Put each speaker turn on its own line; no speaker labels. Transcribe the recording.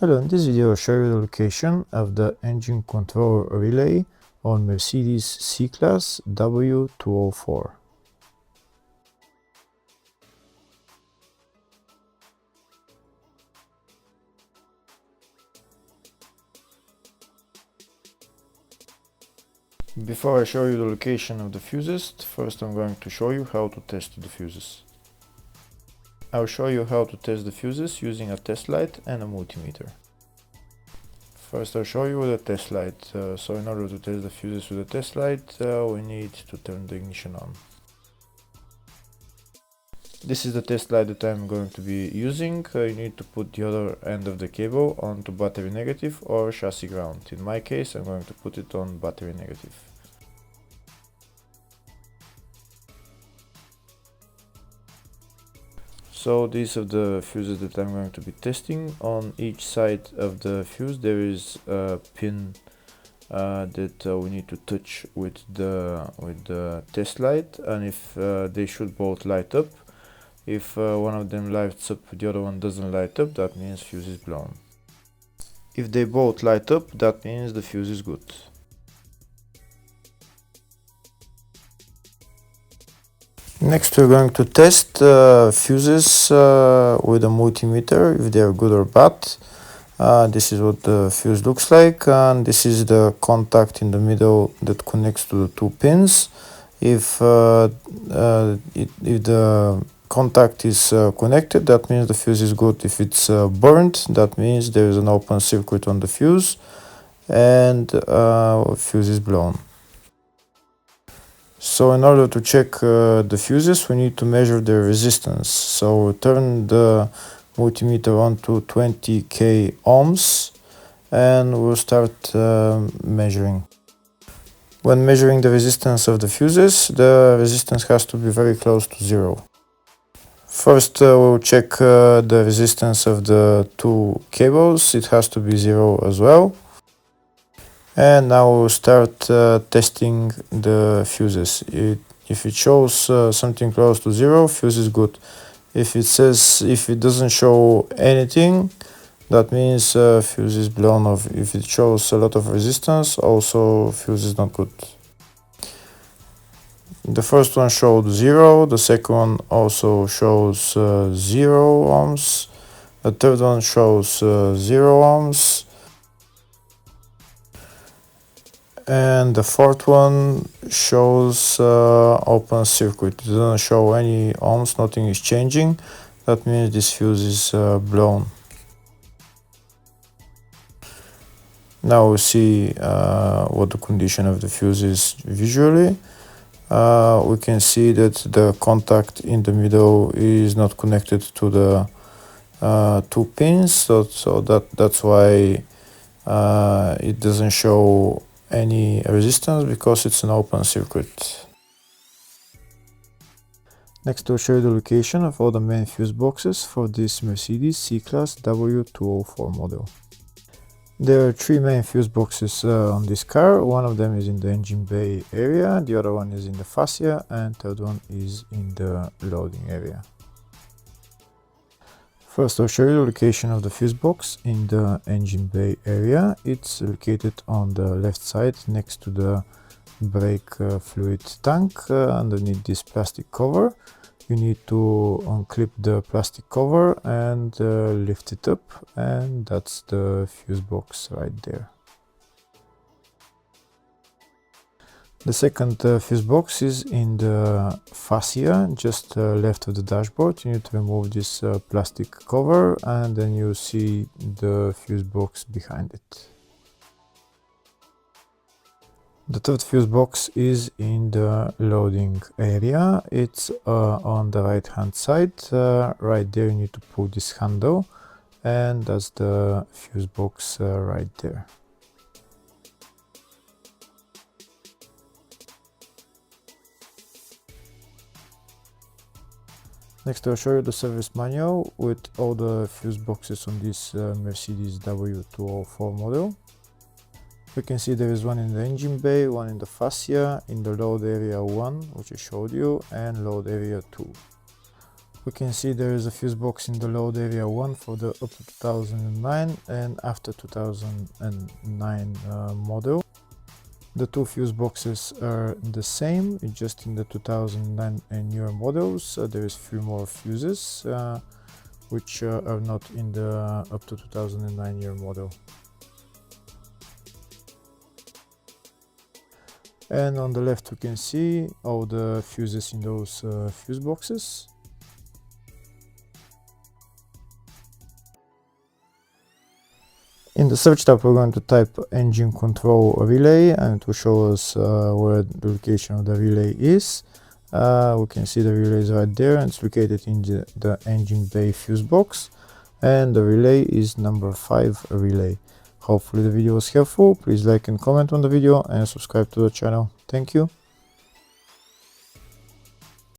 Hello, in this video I'll show you the location of the engine control relay on Mercedes C-Class W204. Before I show you the location of the fuses, first I'm going to show you how to test the fuses. I'll show you how to test the fuses using a test light and a multimeter. First I'll show you the test light. So in order to test the fuses with the test light, we need to turn the ignition on. This is the test light that I'm going to be using. You need to put the other end of the cable onto battery negative or chassis ground. In my case, I'm going to put it on battery negative. So these are the fuses that I'm going to be testing. On each side of the fuse there is a pin that we need to touch with the test light, and if they should both light up. If one of them lights up, the other one doesn't light up, that means fuse is blown. If they both light up, that means the fuse is good. Next we're going to test fuses with a multimeter, if they are good or bad. This is what the fuse looks like, and this is the contact in the middle that connects to the two pins. If the contact is connected, that means the fuse is good. If it's burnt, that means there is an open circuit on the fuse and fuse is blown. So in order to check the fuses, we need to measure their resistance. So turn the multimeter on to 20k ohms and we'll start measuring. When measuring the resistance of the fuses, the resistance has to be very close to zero. First we'll check the resistance of the two cables. It has to be zero as well. And now we'll start testing the fuses. If it shows something close to zero, fuse is good. If it doesn't show anything, that means fuse is blown off. If it shows a lot of resistance, also fuse is not good. The first one showed 0, the second one also shows 0 ohms, the third one shows 0 ohms, and the fourth one shows open circuit. It doesn't show any ohms, nothing is changing. That means this fuse is blown. Now we'll see what the condition of the fuse is visually. We can see that the contact in the middle is not connected to the two pins, so that's why it doesn't show any resistance, because it's an open circuit. Next I'll show you the location of all the main fuse boxes for this Mercedes C-Class W204 model. There are three main fuse boxes on this car. One of them is in the engine bay area, the other one is in the fascia, and third one is in the loading area. First I'll show you the location of the fuse box in the engine bay area. It's located on the left side next to the brake fluid tank, underneath this plastic cover. You need to unclip the plastic cover and lift it up, and that's the fuse box right there. The second fuse box is in the fascia, just left of the dashboard. You need to remove this plastic cover, and then you see the fuse box behind it. The third fuse box is in the loading area. It's on the right hand side. Right there you need to pull this handle, and that's the fuse box right there. Next I'll show you the service manual with all the fuse boxes on this Mercedes W204 model. We can see there is one in the engine bay, one in the fascia, in the load area 1, which I showed you, and load area 2. We can see there is a fuse box in the load area 1 for the up to 2009 and after 2009 model. The two fuse boxes are the same, it's just in the 2009 and newer models there is few more fuses which are not in the up to 2009 year model. And on the left we can see all the fuses in those fuse boxes. In the search tab we're going to type engine control relay and it will show us where the location of the relay is. We can see the relay is right there and it's located in the engine bay fuse box, and the relay is number 5 relay. Hopefully the video was helpful. Please like and comment on the video and subscribe to the channel. Thank you.